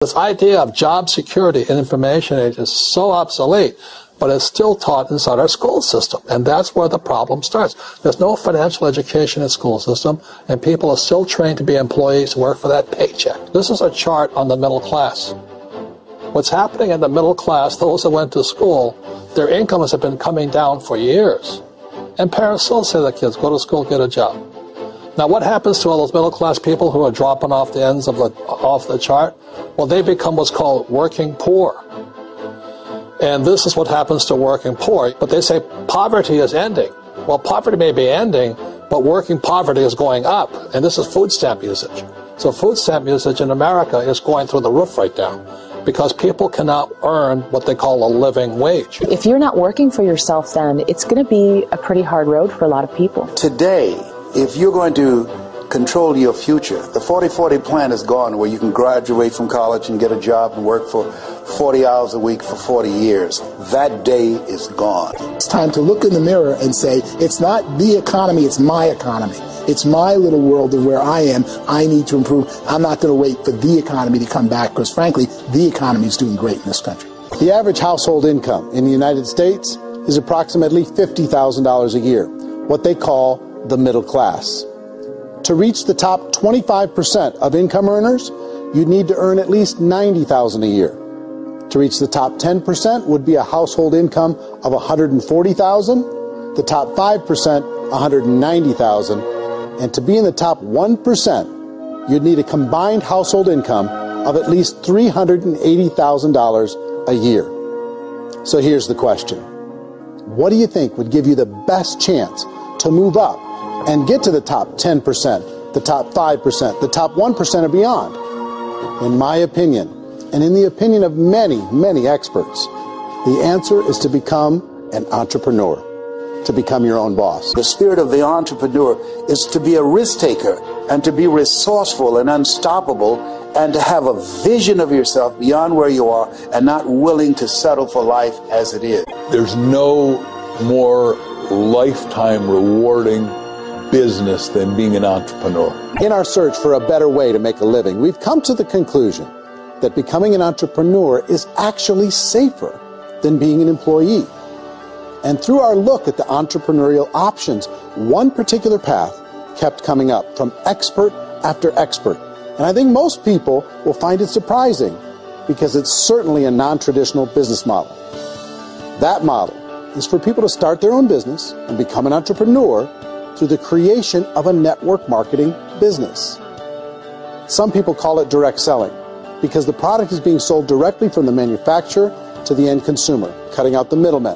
This idea of job security in information age is so obsolete, but it's still taught inside our school system, and that's where the problem starts. There's no financial education in the school system, and people are still trained to be employees who work for that paycheck. This is a chart on the middle class. What's happening in the middle class, those that went to school, their incomes have been coming down for years. And parents still say to the kids, go to school, get a job. Now what happens to all those middle class people who are dropping off the ends of off the chart? Well, they become what's called working poor. And this is what happens to working poor. But they say poverty is ending. Well, poverty may be ending, but working poverty is going up. And this is food stamp usage. So food stamp usage in America is going through the roof right now, because people cannot earn what they call a living wage. If you're not working for yourself, then it's going to be a pretty hard road for a lot of people. Today, if you're going to control your future, the 40-40 plan is gone, where you can graduate from college and get a job and work for 40 hours a week for 40 years. That day is gone. It's time to look in the mirror and say, it's not the economy, it's my economy. It's my little world of where I am. I need to improve. I'm not going to wait for the economy to come back, because frankly, the economy is doing great in this country. The average household income in the United States is approximately $50,000 a year, what they call the middle class. To reach the top 25% of income earners, you'd need to earn at least $90,000 a year. To reach the top 10% would be a household income of $140,000, the top 5%, $190,000, and to be in the top 1%, you'd need a combined household income of at least $380,000 a year. So here's the question. What do you think would give you the best chance to move up and get to the top 10%, the top 5%, the top 1% or beyond? In my opinion, and in the opinion of many, many experts, the answer is to become an entrepreneur, to become your own boss. The spirit of the entrepreneur is to be a risk taker and to be resourceful and unstoppable, and to have a vision of yourself beyond where you are and not willing to settle for life as it is. There's no more lifetime rewarding business than being an entrepreneur. In our search for a better way to make a living, we've come to the conclusion that becoming an entrepreneur is actually safer than being an employee. And through our look at the entrepreneurial options, one particular path kept coming up from expert after expert. And I think most people will find it surprising, because it's certainly a non-traditional business model. That model is for people to start their own business and become an entrepreneur through the creation of a network marketing business. Some people call it direct selling, because the product is being sold directly from the manufacturer to the end consumer, cutting out the middlemen.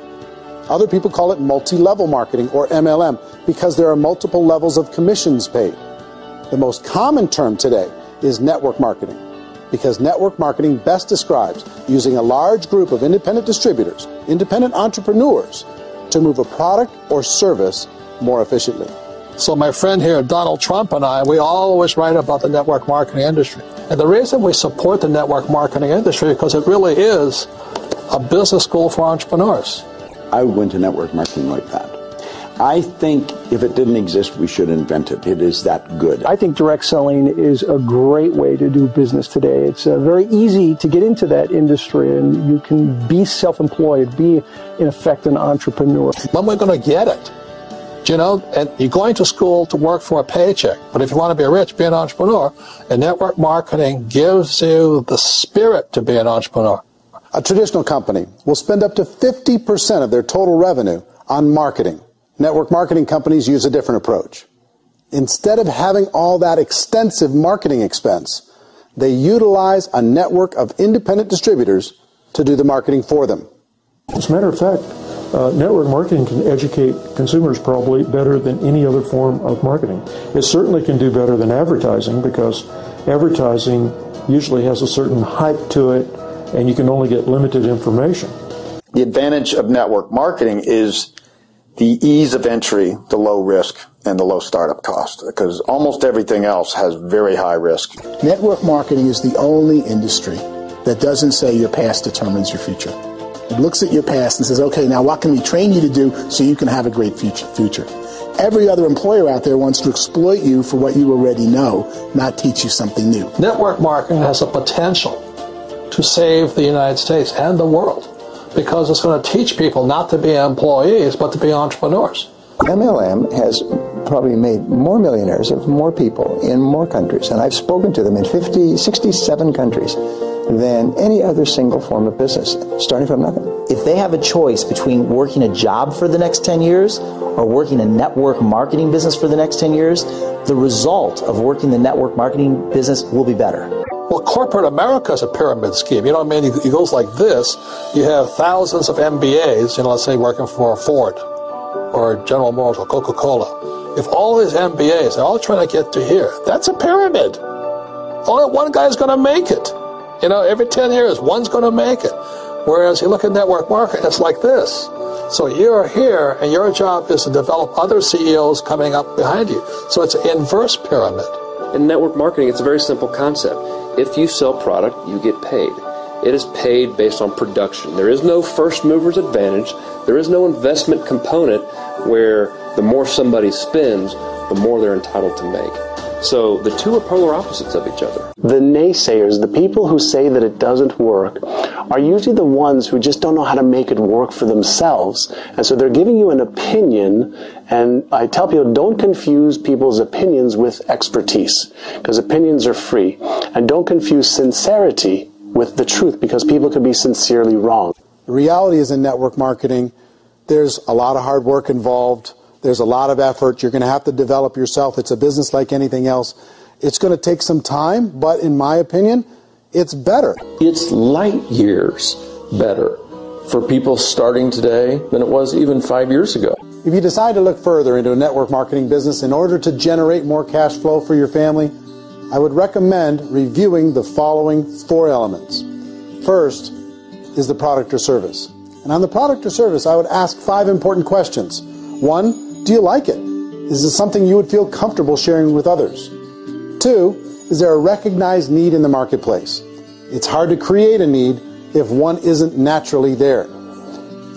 Other people call it multi-level marketing, or MLM, because there are multiple levels of commissions paid. The most common term today is network marketing, because network marketing best describes using a large group of independent distributors, independent entrepreneurs, to move a product or service more efficiently. So my friend here, Donald Trump, and I, we always write about the network marketing industry. And the reason we support the network marketing industry is because it really is a business school for entrepreneurs. I would go into network marketing like that. I think if it didn't exist, we should invent it. It is that good. I think direct selling is a great way to do business today. It's very easy to get into that industry, and you can be self-employed, be, in effect, an entrepreneur. When we're going to get it? You know, and you're going to school to work for a paycheck, but if you want to be rich, be an entrepreneur. And network marketing gives you the spirit to be an entrepreneur. A traditional company will spend up to 50% of their total revenue on marketing. Network marketing companies use a different approach. Instead of having all that extensive marketing expense, they utilize a network of independent distributors to do the marketing for them. As a matter of fact, network marketing can educate consumers probably better than any other form of marketing. It certainly can do better than advertising, because advertising usually has a certain hype to it, and you can only get limited information. The advantage of network marketing is the ease of entry, the low risk, and the low startup cost, because almost everything else has very high risk. Network marketing is the only industry that doesn't say your past determines your future. It looks at your past and says, okay, now what can we train you to do so you can have a great future? Every other employer out there wants to exploit you for what you already know, not teach you something new. Network marketing has a potential to save the United States and the world, because it's going to teach people not to be employees, but to be entrepreneurs. MLM has probably made more millionaires of more people in more countries, and I've spoken to them in 67 countries, than any other single form of business, starting from nothing. If they have a choice between working a job for the next 10 years or working a network marketing business for the next 10 years, the result of working the network marketing business will be better. Well, corporate America is a pyramid scheme. You know what I mean? It goes like this. You have thousands of MBAs, let's say working for Ford or General Motors or Coca-Cola. If all these MBAs, they're all trying to get to here, that's a pyramid. Only one guy's going to make it. Every 10 years, one's going to make it. Whereas you look at network marketing, it's like this. So you're here, and your job is to develop other CEOs coming up behind you. So it's an inverse pyramid. In network marketing, it's a very simple concept. If you sell product, you get paid. It is paid based on production. There is no first mover's advantage. There is no investment component where the more somebody spends, the more they're entitled to make. So the two are polar opposites of each other. The naysayers, the people who say that it doesn't work, are usually the ones who just don't know how to make it work for themselves. And so they're giving you an opinion, and I tell people, don't confuse people's opinions with expertise, because opinions are free. And don't confuse sincerity with the truth, because people can be sincerely wrong. The reality is in network marketing, there's a lot of hard work involved. There's a lot of effort. You're going to have to develop yourself. It's a business like anything else. It's going to take some time, but in my opinion, it's better. It's light years better for people starting today than it was even 5 years ago. If you decide to look further into a network marketing business in order to generate more cash flow for your family, I would recommend reviewing the following 4 elements. First is the product or service. And on the product or service, I would ask 5 important questions. 1, do you like it? Is this something you would feel comfortable sharing with others? 2, is there a recognized need in the marketplace? It's hard to create a need if one isn't naturally there.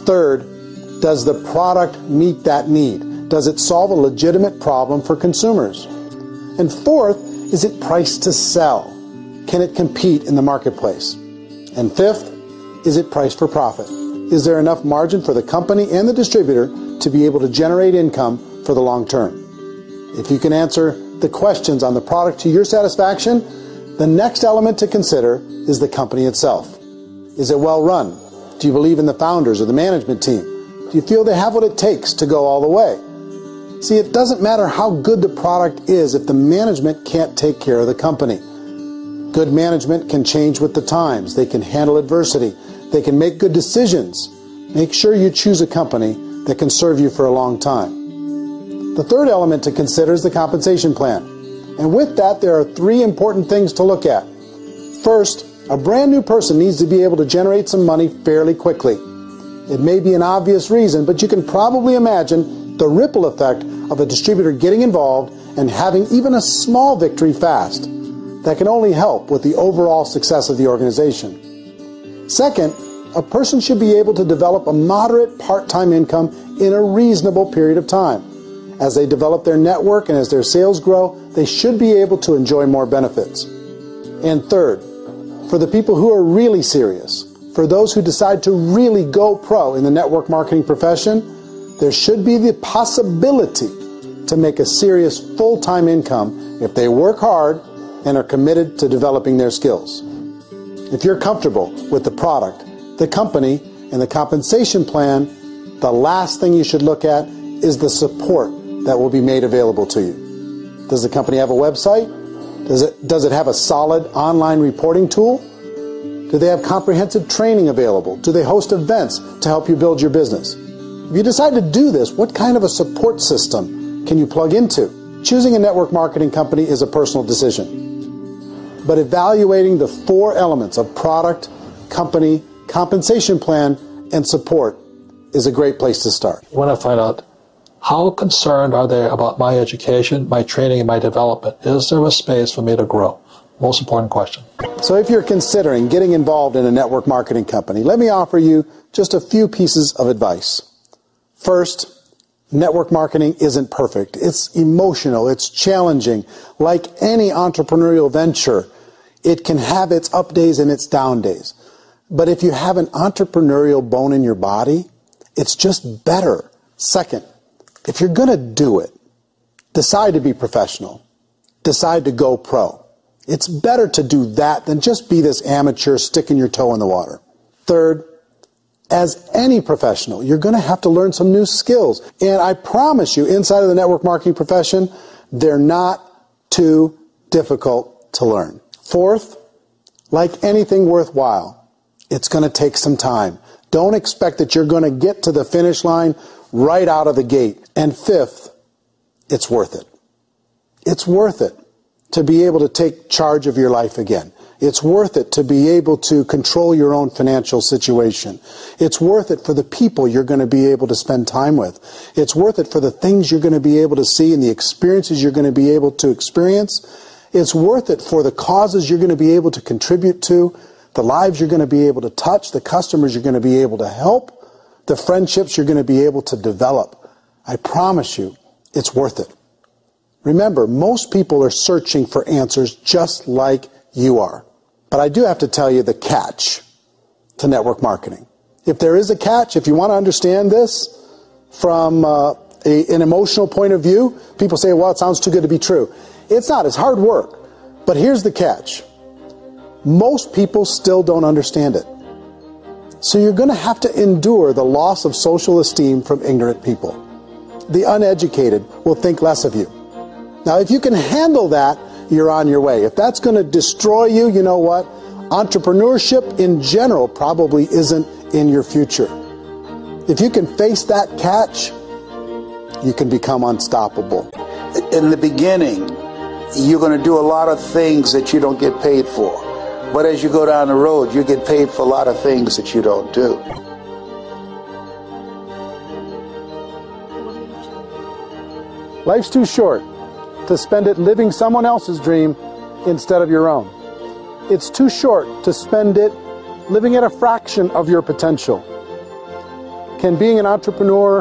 3rd, does the product meet that need? Does it solve a legitimate problem for consumers? And 4th, is it priced to sell? Can it compete in the marketplace? And 5th, is it priced for profit? Is there enough margin for the company and the distributor to be able to generate income for the long term? If you can answer the questions on the product to your satisfaction, the next element to consider is the company itself. Is it well run? Do you believe in the founders or the management team? Do you feel they have what it takes to go all the way? See, it doesn't matter how good the product is if the management can't take care of the company. Good management can change with the times. They can handle adversity. They can make good decisions. Make sure you choose a company that can serve you for a long time. The third element to consider is the compensation plan. And with that, there are 3 important things to look at. First, a brand new person needs to be able to generate some money fairly quickly. It may be an obvious reason, but you can probably imagine the ripple effect of a distributor getting involved and having even a small victory fast. That can only help with the overall success of the organization. Second, a person should be able to develop a moderate part-time income in a reasonable period of time. As they develop their network and as their sales grow, they should be able to enjoy more benefits. And third, for the people who are really serious, for those who decide to really go pro in the network marketing profession, there should be the possibility to make a serious full-time income if they work hard and are committed to developing their skills. If you're comfortable with the product, the company, and the compensation plan, the last thing you should look at is the support that will be made available to you. Does the company have a website? Does it have a solid online reporting tool? Do they have comprehensive training available? Do they host events to help you build your business? If you decide to do this, what kind of a support system can you plug into? Choosing a network marketing company is a personal decision. But evaluating the 4 elements of product, company, compensation plan, and support is a great place to start. You want to find out how concerned are they about my education, my training, and my development? Is there a space for me to grow? Most important question. So if you're considering getting involved in a network marketing company, let me offer you just a few pieces of advice. First, network marketing isn't perfect. It's emotional. It's challenging. Like any entrepreneurial venture, It can have its up days and its down days. But if you have an entrepreneurial bone in your body, it's just better. Second, if you're going to do it, decide to be professional. Decide to go pro. It's better to do that than just be this amateur sticking your toe in the water. Third, as any professional, you're going to have to learn some new skills. And I promise you, inside of the network marketing profession, they're not too difficult to learn. Fourth, like anything worthwhile, it's going to take some time. Don't expect that you're going to get to the finish line right out of the gate. And fifth, it's worth it. It's worth it to be able to take charge of your life again. It's worth it to be able to control your own financial situation. It's worth it for the people you're going to be able to spend time with. It's worth it for the things you're going to be able to see and the experiences you're going to be able to experience. It's worth it for the causes you're going to be able to contribute to, the lives you're going to be able to touch, the customers you're going to be able to help, the friendships you're going to be able to develop. I promise you, it's worth it. Remember, most people are searching for answers just like you are. But I do have to tell you the catch to network marketing. If there is a catch, if you want to understand this from an emotional point of view, people say, well, it sounds too good to be true. It's not. It's hard work. But here's the catch. Most people still don't understand it. So you're going to have to endure the loss of social esteem from ignorant people. The uneducated will think less of you. Now, if you can handle that, you're on your way. If that's going to destroy you, you know what? Entrepreneurship in general probably isn't in your future. If you can face that catch, you can become unstoppable. In the beginning, you're going to do a lot of things that you don't get paid for. But as you go down the road, you get paid for a lot of things that you don't do. Life's too short to spend it living someone else's dream instead of your own. It's too short to spend it living at a fraction of your potential. Can being an entrepreneur